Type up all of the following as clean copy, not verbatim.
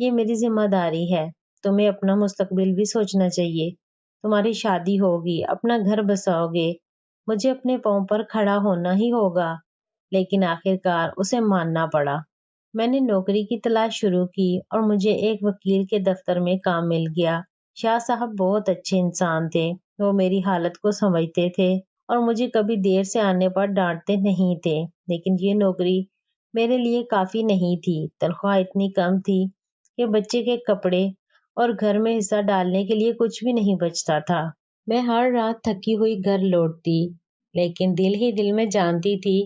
یہ میری ذمہ داری ہے۔ تمہیں اپنا مستقبل بھی سوچنا چاہیے۔ تمہاری شادی ہوگی، اپنا گھر بساؤ گے، مجھے اپنے پاؤں پر کھڑا ہونا ہی ہوگا۔ لیکن آخرکار اسے ماننا پڑا۔ میں نے نوکری کی تلاش شروع کی اور مجھے ایک وکیل کے دفتر میں کام مل گیا۔ شاہ صاحب بہت اچھے انسان تھے۔ وہ میری حالت کو سمجھتے تھے اور مجھے کبھی دیر سے آنے پر ڈانٹتے نہیں تھے۔ لیکن یہ نوکری میرے لیے کافی نہیں تھی۔ تنخواہ اتنی کم تھی کہ بچے کے کپڑے اور گھر میں حصہ ڈالنے کے لیے کچھ بھی نہیں بچتا تھا۔ میں ہر رات تھکی ہوئی گھر لوٹتی، لیکن دل ہی دل میں جانتی تھی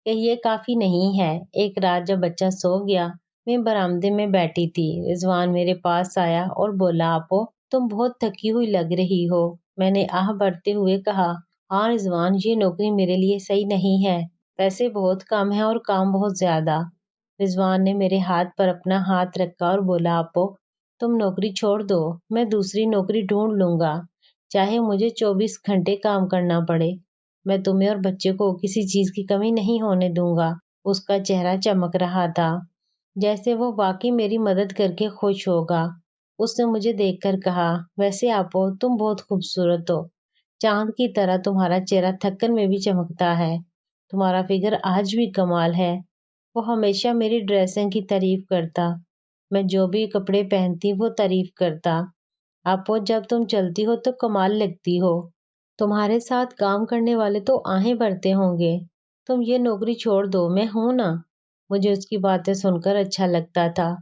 کہ یہ کافی نہیں ہے۔ ایک رات جب بچہ سو گیا، میں برآمدے میں بیٹھی تھی۔ رضوان میرے پاس آیا اور بولا، آپو تم بہت تھکی ہوئی لگ رہی ہو۔ میں نے آہ بھرتے ہوئے کہا، ہاں رضوان، یہ نوکری میرے لیے صحیح نہیں ہے۔ پیسے بہت کم ہیں اور کام بہت زیادہ۔ رضوان نے میرے ہاتھ پر اپنا ہاتھ رکھا اور بولا، آپو تم نوکری چھوڑ دو، میں دوسری نوکری ڈھونڈ لوں گا، چاہے مجھے 24 گھنٹے کام کرنا پڑے۔ میں تمہیں اور بچے کو کسی چیز کی کمی نہیں ہونے دوں گا۔ اس کا چہرہ چمک رہا تھا، جیسے وہ واقعی میری مدد کر کے خوش ہوگا۔ اس نے مجھے دیکھ کر کہا، ویسے آپو تم بہت خوبصورت ہو، چاند کی طرح تمہارا چہرہ تھکن میں بھی چمکتا ہے، تمہارا فگر آج بھی کمال ہے۔ وہ ہمیشہ میری ڈریسنگ کی تعریف کرتا، میں جو بھی کپڑے پہنتی وہ تعریف کرتا۔ آپو جب تم چلتی ہو تو کمال لگتی ہو، تمہارے ساتھ کام کرنے والے تو آہیں بھرتے ہوں گے۔ تم یہ نوکری چھوڑ دو، میں ہوں نا۔ مجھے اس کی باتیں سن کر اچھا لگتا تھا۔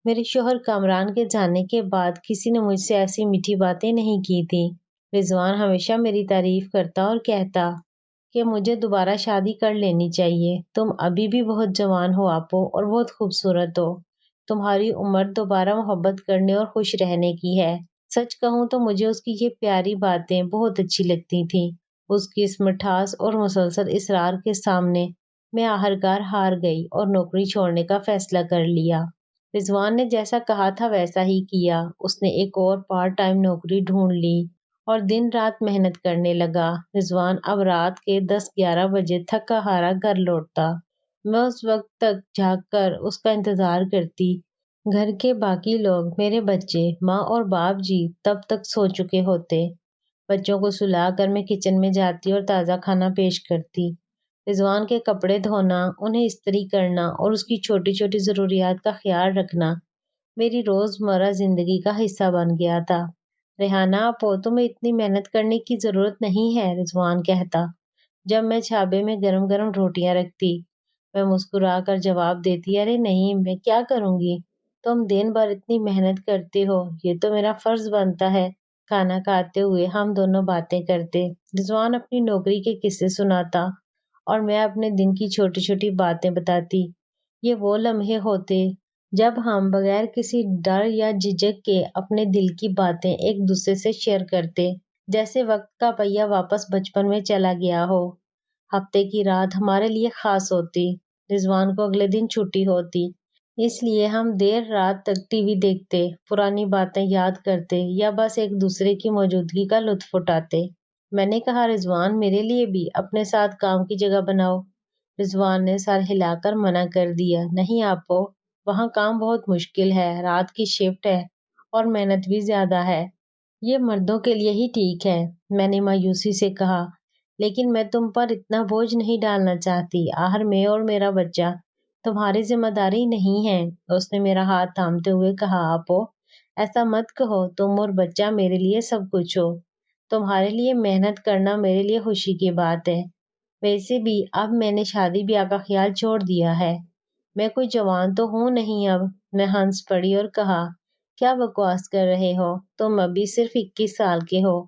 میرے شوہر کامران کے جانے کے بعد کسی نے مجھ سے ایسی میٹھی باتیں نہیں کی تھی۔ رضوان ہمیشہ میری تعریف کرتا اور کہتا کہ مجھے دوبارہ شادی کر لینی چاہیے۔ تم ابھی بھی بہت جوان ہو آپو، اور بہت خوبصورت ہو۔ تمہاری عمر دوبارہ محبت کرنے اور خوش رہنے کی ہے۔ سچ کہوں تو مجھے اس کی یہ پیاری باتیں بہت اچھی لگتی تھیں۔ اس کی اس مٹھاس اور مسلسل اصرار کے سامنے میں آخرکار ہار گئی اور نوکری چھوڑنے کا فیصلہ کر لیا۔ رضوان نے جیسا کہا تھا ویسا ہی کیا۔ اس نے ایک اور پارٹ ٹائم نوکری ڈھونڈ لی اور دن رات محنت کرنے لگا۔ رضوان اب رات کے 10-11 بجے تھکا ہارا گھر لوٹتا۔ میں اس وقت تک جاگ کر اس کا انتظار کرتی۔ گھر کے باقی لوگ، میرے بچے، ماں اور باپ جی تب تک سو چکے ہوتے۔ بچوں کو سلا کر میں کچن میں جاتی اور تازہ کھانا پیش کرتی۔ رضوان کے کپڑے دھونا، انہیں استری کرنا اور اس کی چھوٹی چھوٹی ضروریات کا خیال رکھنا میری روزمرہ زندگی کا حصہ بن گیا تھا۔ ریحانہ آپو تمہیں اتنی محنت کرنے کی ضرورت نہیں ہے، رضوان کہتا جب میں چھابے میں گرم گرم روٹیاں رکھتی۔ میں مسکرا کر جواب دیتی، ارے نہیں، میں کیا کروں گی، تم دن بھر اتنی محنت کرتے ہو، یہ تو میرا فرض بنتا ہے۔ کھانا کھاتے ہوئے ہم دونوں باتیں کرتے۔ رضوان اپنی نوکری کے قصے سناتا اور میں اپنے دن کی چھوٹی چھوٹی باتیں بتاتی۔ یہ وہ لمحے ہوتے جب ہم بغیر کسی ڈر یا جھجک کے اپنے دل کی باتیں ایک دوسرے سے شیئر کرتے، جیسے وقت کا پہیہ واپس بچپن میں چلا گیا ہو۔ ہفتے کی رات ہمارے لیے خاص ہوتی۔ رضوان کو اگلے دن چھٹی ہوتی، اس لیے ہم دیر رات تک ٹی وی دیکھتے، پرانی باتیں یاد کرتے یا بس ایک دوسرے کی موجودگی کا لطف اٹھاتے۔ میں نے کہا، رضوان میرے لیے بھی اپنے ساتھ کام کی جگہ بناؤ۔ رضوان نے سر ہلا کر منع کر دیا، نہیں آپو، وہاں کام بہت مشکل ہے، رات کی شفٹ ہے اور محنت بھی زیادہ ہے۔ یہ مردوں کے لیے ہی ٹھیک ہے، میں نے مایوسی سے کہا، لیکن میں تم پر اتنا بوجھ نہیں ڈالنا چاہتی، آخر میں اور میرا بچہ تمہاری ذمہ داری نہیں ہے۔ اس نے میرا ہاتھ تھامتے ہوئے کہا، آپو ایسا مت کہو، تم اور بچہ میرے لیے سب کچھ ہو، تمہارے لیے محنت کرنا میرے لیے خوشی کی بات ہے۔ ویسے بھی اب میں نے شادی بیاہ کا خیال چھوڑ دیا ہے، میں کوئی جوان تو ہوں نہیں اب۔ میں ہنس پڑی اور کہا، کیا بکواس کر رہے ہو، تم ابھی صرف 21 سال کے ہو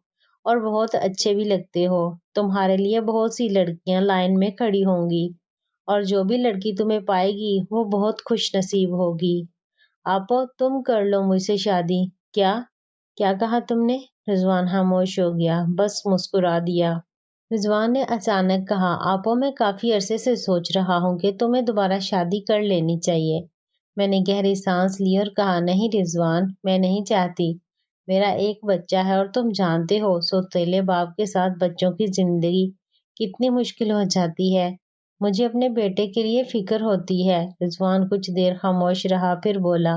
اور بہت اچھے بھی لگتے ہو۔ تمہارے لیے بہت سی لڑکیاں لائن میں کھڑی ہوں گی اور جو بھی لڑکی تمہیں پائے گی وہ بہت خوش نصیب ہوگی۔ آپو تم کر لو مجھ سے شادی۔ کیا کہا تم نے؟ رضوان خاموش ہو گیا، بس مسکرا دیا۔ رضوان نے اچانک کہا، آپو میں کافی عرصے سے سوچ رہا ہوں کہ تمہیں دوبارہ شادی کر لینی چاہیے۔ میں نے گہری سانس لی اور کہا، نہیں رضوان، میں نہیں چاہتی۔ میرا ایک بچہ ہے اور تم جانتے ہو سوتیلے باپ کے ساتھ بچوں کی زندگی کتنی مشکل ہو جاتی ہے۔ مجھے اپنے بیٹے کے لیے فکر ہوتی ہے۔ رضوان کچھ دیر خاموش رہا، پھر بولا،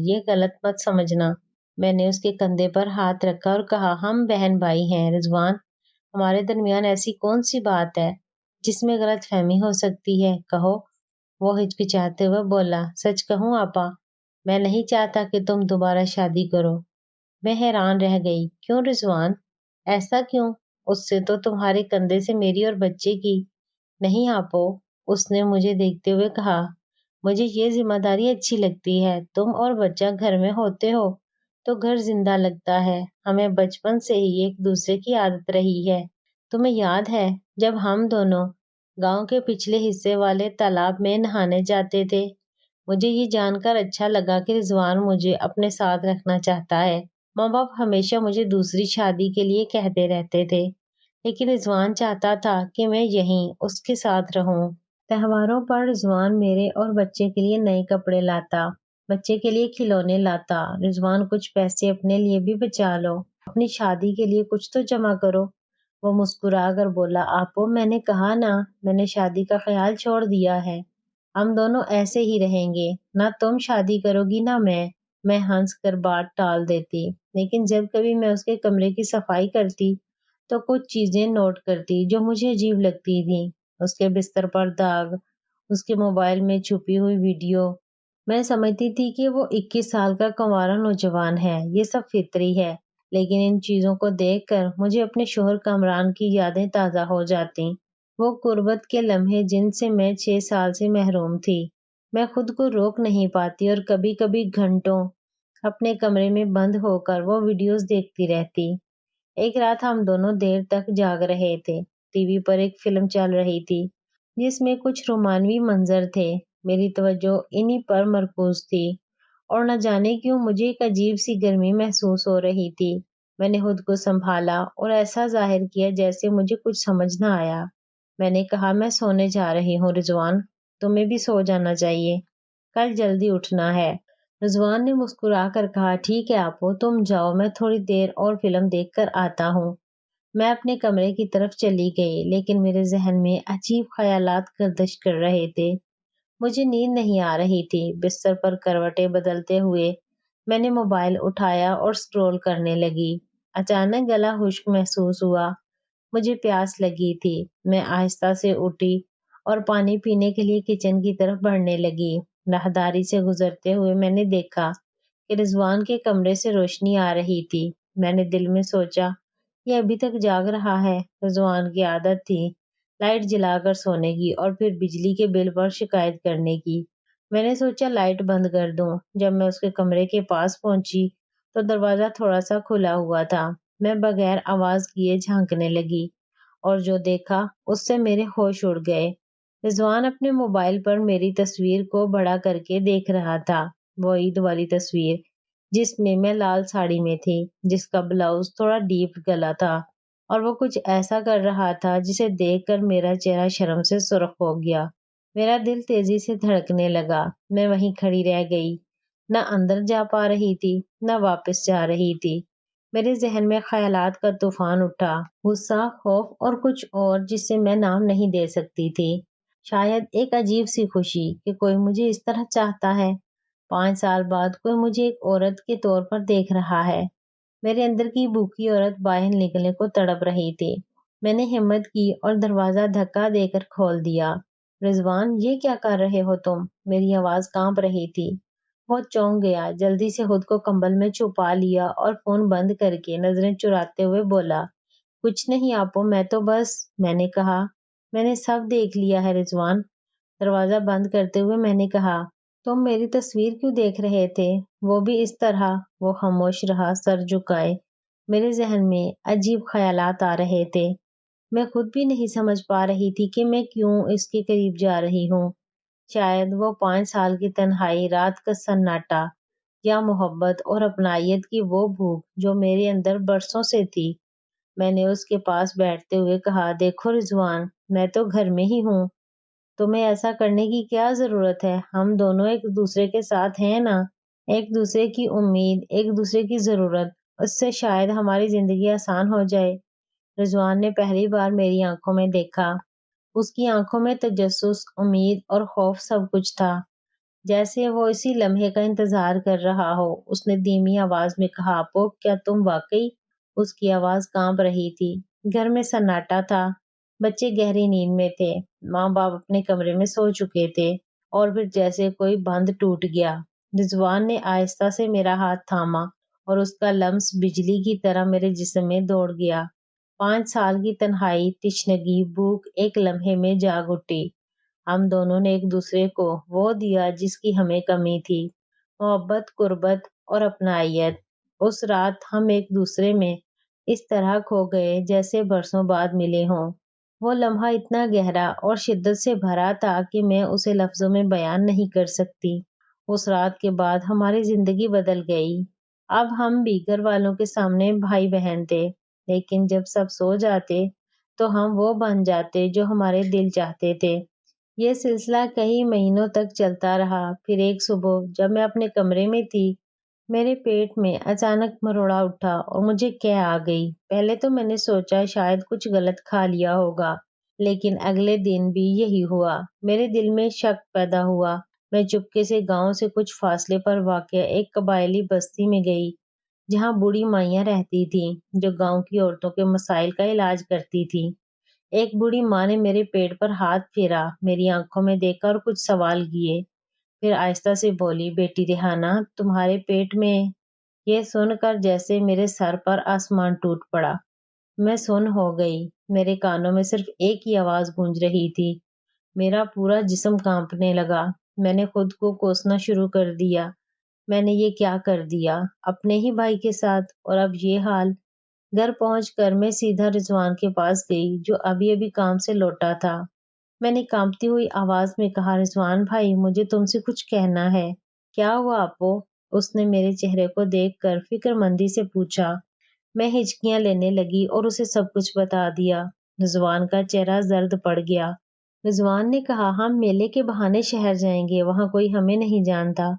یہ غلط مت سمجھنا۔ میں نے اس کے کندھے پر ہاتھ رکھا اور کہا ہم بہن بھائی ہیں رضوان، ہمارے درمیان ایسی کون سی بات ہے جس میں غلط فہمی ہو سکتی ہے، کہو۔ وہ ہچکچاتے ہوئے بولا، سچ کہوں آپا، میں نہیں چاہتا کہ تم دوبارہ شادی کرو۔ میں حیران رہ گئی، کیوں رضوان؟ ایسا کیوں؟ اس سے تو تمہارے کندھے سے میری اور بچے کی۔ نہیں آپو، اس نے مجھے دیکھتے ہوئے کہا، مجھے یہ ذمہ داری اچھی لگتی ہے، تم اور بچہ گھر میں ہوتے ہو تو گھر زندہ لگتا ہے، ہمیں بچپن سے ہی ایک دوسرے کی عادت رہی ہے۔ تمہیں یاد ہے جب ہم دونوں گاؤں کے پچھلے حصے والے تالاب میں نہانے جاتے تھے؟ مجھے یہ جان کر اچھا لگا کہ رضوان مجھے اپنے ساتھ رکھنا چاہتا ہے۔ ماں باپ ہمیشہ مجھے دوسری شادی کے لیے کہتے رہتے تھے، لیکن رضوان چاہتا تھا کہ میں یہیں اس کے ساتھ رہوں۔ تہواروں پر رضوان میرے اور بچے کے لیے نئے کپڑے لاتا، بچے کے لیے کھلونے لاتا۔ رضوان کچھ پیسے اپنے لیے بھی بچا لو، اپنی شادی کے لیے کچھ تو جمع کرو۔ وہ مسکرا کر بولا، آپو میں نے کہا نا، میں نے شادی کا خیال چھوڑ دیا ہے، ہم دونوں ایسے ہی رہیں گے، نہ تم شادی کرو گی نہ میں ہنس کر بات ٹال دیتی، لیکن جب کبھی میں اس کے کمرے کی صفائی کرتی تو کچھ چیزیں نوٹ کرتی جو مجھے عجیب لگتی تھیں۔ اس کے بستر پر داغ، اس کے موبائل میں چھپی ہوئی ویڈیو۔ میں سمجھتی تھی کہ وہ 21 سال کا کنوارا نوجوان ہے، یہ سب فطری ہے، لیکن ان چیزوں کو دیکھ کر مجھے اپنے شوہر کامران کی یادیں تازہ ہو جاتی، وہ غربت کے لمحے جن سے میں 6 سال سے محروم تھی۔ میں خود کو روک نہیں پاتی اور کبھی کبھی گھنٹوں اپنے کمرے میں بند ہو کر وہ ویڈیوز دیکھتی رہتی۔ ایک رات ہم دونوں دیر تک جاگ رہے تھے، ٹی وی پر ایک فلم چل رہی تھی جس میں کچھ رومانوی منظر تھے، میری توجہ انہی پر مرکوز تھی، اور نہ جانے کیوں مجھے ایک عجیب سی گرمی محسوس ہو رہی تھی۔ میں نے خود کو سنبھالا اور ایسا ظاہر کیا جیسے مجھے کچھ سمجھ نہ آیا۔ میں نے کہا، میں سونے جا رہی ہوں رضوان، تمہیں بھی سو جانا چاہیے، کل جلدی اٹھنا ہے۔ رضوان نے مسکرا کر کہا، ٹھیک ہے آپو، تم جاؤ، میں تھوڑی دیر اور فلم دیکھ کر آتا ہوں۔ میں اپنے کمرے کی طرف چلی گئی، لیکن میرے ذہن میں عجیب خیالات گردش کر رہے تھے۔ مجھے نیند نہیں آ رہی تھی۔ بستر پر کروٹیں بدلتے ہوئے میں نے موبائل اٹھایا اور سکرول کرنے لگی۔ اچانک گلا خشک محسوس ہوا، مجھے پیاس لگی تھی۔ میں آہستہ سے اٹھی اور پانی پینے کے لیے کچن کی طرف بڑھنے لگی۔ راہداری سے گزرتے ہوئے میں نے دیکھا کہ رضوان کے کمرے سے روشنی آ رہی تھی۔ میں نے دل میں سوچا، یہ ابھی تک جاگ رہا ہے۔ رضوان کی عادت تھی لائٹ جلا کر سونے کی اور پھر بجلی کے بل پر شکایت کرنے کی۔ میں نے سوچا لائٹ بند کر دوں۔ جب میں اس کے کمرے کے پاس پہنچی تو دروازہ تھوڑا سا کھلا ہوا تھا۔ میں بغیر آواز کیے جھانکنے لگی اور جو دیکھا اس سے میرے ہوش اڑ گئے۔ رضوان اپنے موبائل پر میری تصویر کو بڑا کر کے دیکھ رہا تھا، وہ عید والی تصویر جس میں لال ساڑی میں تھی، جس کا بلاؤز تھوڑا ڈیپ گلا تھا، اور وہ کچھ ایسا کر رہا تھا جسے دیکھ کر میرا چہرہ شرم سے سرخ ہو گیا۔ میرا دل تیزی سے دھڑکنے لگا۔ میں وہیں کھڑی رہ گئی، نہ اندر جا پا رہی تھی نہ واپس جا رہی تھی۔ میرے ذہن میں خیالات کا طوفان اٹھا، غصہ، خوف اور کچھ اور جسے میں نام نہیں دے سکتی تھی۔ شاید ایک عجیب سی خوشی کہ کوئی مجھے اس طرح چاہتا ہے، 5 سال بعد کوئی مجھے ایک عورت کے طور پر دیکھ رہا ہے۔ میرے اندر کی بھوکی عورت باہر نکلنے کو تڑپ رہی تھی۔ میں نے ہمت کی اور دروازہ دھکا دے کر کھول دیا۔ رضوان، یہ کیا کر رہے ہو تم؟ میری آواز کانپ رہی تھی۔ وہ چونک گیا، جلدی سے خود کو کمبل میں چھپا لیا اور فون بند کر کے نظریں چراتے ہوئے بولا، کچھ نہیں آپو، میں تو بس… میں نے کہا، میں نے سب دیکھ لیا ہے رضوان۔ دروازہ بند کرتے ہوئے میں نے کہا، تم میری تصویر کیوں دیکھ رہے تھے؟ وہ بھی اس طرح؟ وہ خاموش رہا، سر جھکائے۔ میرے ذہن میں عجیب خیالات آ رہے تھے۔ میں خود بھی نہیں سمجھ پا رہی تھی کہ میں کیوں اس کے قریب جا رہی ہوں۔ شاید وہ 5 سال کی تنہائی، رات کا سناٹا، یا محبت اور اپنائیت کی وہ بھوک جو میرے اندر برسوں سے تھی۔ میں نے اس کے پاس بیٹھتے ہوئے کہا، دیکھو رضوان، میں تو گھر میں ہی ہوں، تمہیں ایسا کرنے کی کیا ضرورت ہے؟ ہم دونوں ایک دوسرے کے ساتھ ہیں نا، ایک دوسرے کی امید، ایک دوسرے کی ضرورت، اس سے شاید ہماری زندگی آسان ہو جائے۔ رضوان نے پہلی بار میری آنکھوں میں دیکھا۔ اس کی آنکھوں میں تجسس، امید اور خوف سب کچھ تھا، جیسے وہ اسی لمحے کا انتظار کر رہا ہو۔ اس نے دھیمی آواز میں کہا، آپو کیا تم واقعی؟ اس کی آواز کانپ رہی تھی۔ گھر میں سناٹا تھا، بچے گہری نیند میں تھے، ماں باپ اپنے کمرے میں سو چکے تھے، اور پھر جیسے کوئی بند ٹوٹ گیا۔ رضوان نے آہستہ سے میرا ہاتھ تھاما اور اس کا لمس بجلی کی طرح میرے جسم میں دوڑ گیا۔ 5 سال کی تنہائی، تشنگی، بھوک ایک لمحے میں جاگ اٹھی۔ ہم دونوں نے ایک دوسرے کو وہ دیا جس کی ہمیں کمی تھی، محبت، قربت اور اپنائیت۔ اس رات ہم ایک دوسرے میں اس طرح کھو گئے جیسے برسوں بعد ملے ہوں۔ وہ لمحہ اتنا گہرا اور شدت سے بھرا تھا کہ میں اسے لفظوں میں بیان نہیں کر سکتی۔ اس رات کے بعد ہماری زندگی بدل گئی۔ اب ہم بھی گھر والوں کے سامنے بھائی بہن تھے، لیکن جب سب سو جاتے تو ہم وہ بن جاتے جو ہمارے دل چاہتے تھے۔ یہ سلسلہ کئی مہینوں تک چلتا رہا۔ پھر ایک صبح جب میں اپنے کمرے میں تھی، میرے پیٹ میں اچانک مروڑا اٹھا اور مجھے قے آ گئی۔ پہلے تو میں نے سوچا شاید کچھ غلط کھا لیا ہوگا، لیکن اگلے دن بھی یہی ہوا۔ میرے دل میں شک پیدا ہوا۔ میں چپکے سے گاؤں سے کچھ فاصلے پر واقع ایک قبائلی بستی میں گئی، جہاں بوڑھی مائیاں رہتی تھیں جو گاؤں کی عورتوں کے مسائل کا علاج کرتی تھیں۔ ایک بوڑھی ماں نے میرے پیٹ پر ہاتھ پھیرا، میری آنکھوں میں دیکھا اور کچھ سوال کیے، پھر آہستہ سے بولی، بیٹی ریحانہ، تمہارے پیٹ میں؟ یہ سن کر جیسے میرے سر پر آسمان ٹوٹ پڑا۔ میں سن ہو گئی، میرے کانوں میں صرف ایک ہی آواز گونج رہی تھی۔ میرا پورا جسم کانپنے لگا۔ میں نے خود کو کوسنا شروع کر دیا۔ میں نے یہ کیا کر دیا اپنے ہی بھائی کے ساتھ، اور اب یہ حال۔ گھر پہنچ کر میں سیدھا رضوان کے پاس گئی جو ابھی ابھی کام سے لوٹا تھا۔ میں نے کانپتی ہوئی آواز میں کہا، رضوان بھائی، مجھے تم سے کچھ کہنا ہے۔ کیا ہوا آپو؟ اس نے میرے چہرے کو دیکھ کر فکر مندی سے پوچھا۔ میں ہچکیاں لینے لگی اور اسے سب کچھ بتا دیا۔ رضوان کا چہرہ زرد پڑ گیا۔ رضوان نے کہا، ہم میلے کے بہانے شہر جائیں گے، وہاں کوئی ہمیں نہیں جانتا۔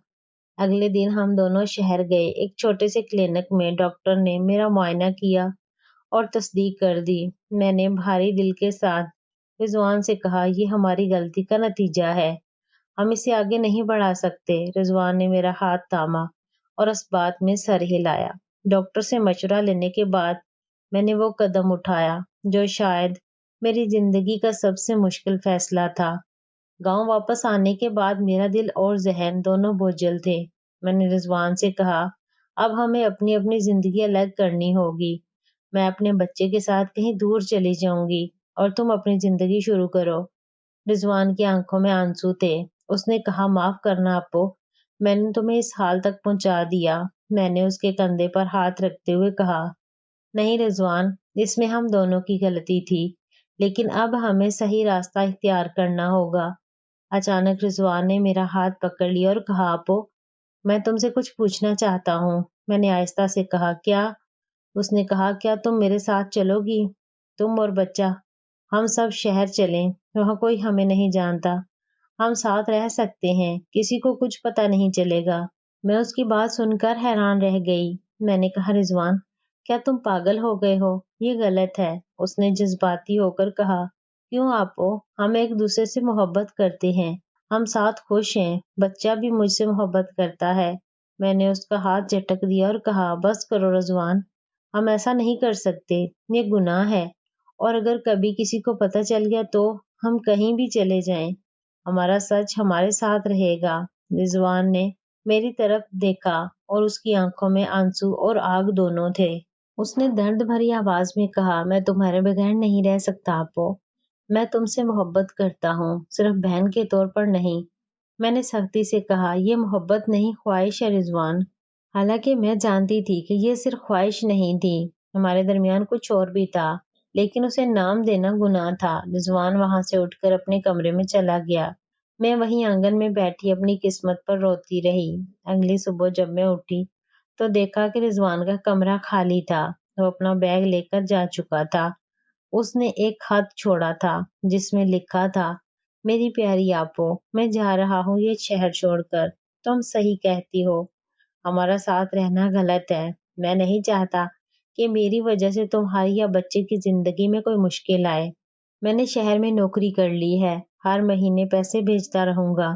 اگلے دن ہم دونوں شہر گئے۔ ایک چھوٹے سے کلینک میں ڈاکٹر نے میرا معائنہ کیا اور تصدیق کر دی۔ میں نے بھاری دل کے ساتھ رضوان سے کہا، یہ ہماری غلطی کا نتیجہ ہے، ہم اسے آگے نہیں بڑھا سکتے۔ رضوان نے میرا ہاتھ تھاما اور اس بات میں سر ہلایا۔ ڈاکٹر سے مشورہ لینے کے بعد میں نے وہ قدم اٹھایا جو شاید میری زندگی کا سب سے مشکل فیصلہ تھا۔ گاؤں واپس آنے کے بعد میرا دل اور ذہن دونوں بوجھل تھے۔ میں نے رضوان سے کہا، اب ہمیں اپنی اپنی زندگی الگ کرنی ہوگی۔ میں اپنے بچے کے ساتھ کہیں دور چلی جاؤں گی اور تم اپنی زندگی شروع کرو۔ رضوان کی آنکھوں میں آنسو تھے۔ اس نے کہا، معاف کرنا اپو، میں نے تمہیں اس حال تک پہنچا دیا۔ میں نے اس کے کندھے پر ہاتھ رکھتے ہوئے کہا، نہیں رضوان، اس میں ہم دونوں کی غلطی تھی، لیکن اب ہمیں صحیح راستہ اختیار کرنا ہوگا۔ اچانک رضوان نے میرا ہاتھ پکڑ لیا اور کہا، آپو، میں تم سے کچھ پوچھنا چاہتا ہوں۔ میں نے آہستہ سے کہا، کیا؟ اس نے کہا، کیا تم میرے ساتھ چلو گی؟ تم اور بچہ، ہم سب شہر چلیں، وہاں کوئی ہمیں نہیں جانتا، ہم ساتھ رہ سکتے ہیں، کسی کو کچھ پتہ نہیں چلے گا۔ میں اس کی بات سن کر حیران رہ گئی۔ میں نے کہا، رضوان، کیا تم پاگل ہو گئے ہو؟ یہ غلط ہے۔ اس نے جذباتی ہو کر کہا، کیوں آپو؟ ہم ایک دوسرے سے محبت کرتے ہیں، ہم ساتھ خوش ہیں، بچہ بھی مجھ سے محبت کرتا ہے۔ میں نے اس کا ہاتھ جھٹک دیا اور کہا، بس کرو رضوان، ہم ایسا نہیں کر سکتے، یہ گناہ ہے، اور اگر کبھی کسی کو پتہ چل گیا تو ہم کہیں بھی چلے جائیں، ہمارا سچ ہمارے ساتھ رہے گا۔ رضوان نے میری طرف دیکھا اور اس کی آنکھوں میں آنسو اور آگ دونوں تھے۔ اس نے درد بھری آواز میں کہا، میں تمہارے بغیر نہیں رہ سکتا آپو، میں تم سے محبت کرتا ہوں، صرف بہن کے طور پر نہیں۔ میں نے سختی سے کہا، یہ محبت نہیں، خواہش ہے رضوان۔ حالانکہ میں جانتی تھی کہ یہ صرف خواہش نہیں تھی، ہمارے درمیان کچھ اور بھی تھا، لیکن اسے نام دینا گناہ تھا۔ رضوان وہاں سے اٹھ کر اپنے کمرے میں چلا گیا۔ میں وہیں آنگن میں بیٹھی اپنی قسمت پر روتی رہی۔ اگلی صبح جب میں اٹھی تو دیکھا کہ رضوان کا کمرہ خالی تھا، وہ اپنا بیگ لے کر جا چکا تھا۔ اس نے ایک خط چھوڑا تھا جس میں لکھا تھا، میری پیاری آپو، میں جا رہا ہوں یہ شہر چھوڑ کر، تم صحیح کہتی ہو، ہمارا ساتھ رہنا غلط ہے، میں نہیں چاہتا کہ میری وجہ سے تمہاری یا بچے کی زندگی میں کوئی مشکل آئے۔ میں نے شہر میں نوکری کر لی ہے، ہر مہینے پیسے بھیجتا رہوں گا۔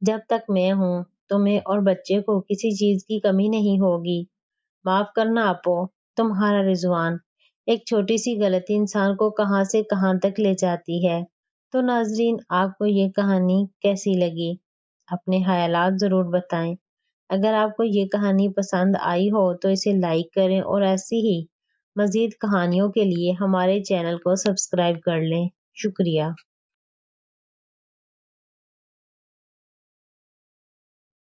جب تک میں ہوں تمہیں اور بچے کو کسی چیز کی کمی نہیں ہوگی۔ معاف کرنا اپو، تمہارا رضوان۔ ایک چھوٹی سی غلطی انسان کو کہاں سے کہاں تک لے جاتی ہے۔ تو ناظرین، آپ کو یہ کہانی کیسی لگی؟ اپنے خیالات ضرور بتائیں۔ اگر آپ کو یہ کہانی پسند آئی ہو تو اسے لائک کریں اور ایسی ہی مزید کہانیوں کے لیے ہمارے چینل کو سبسکرائب کر لیں۔ شکریہ۔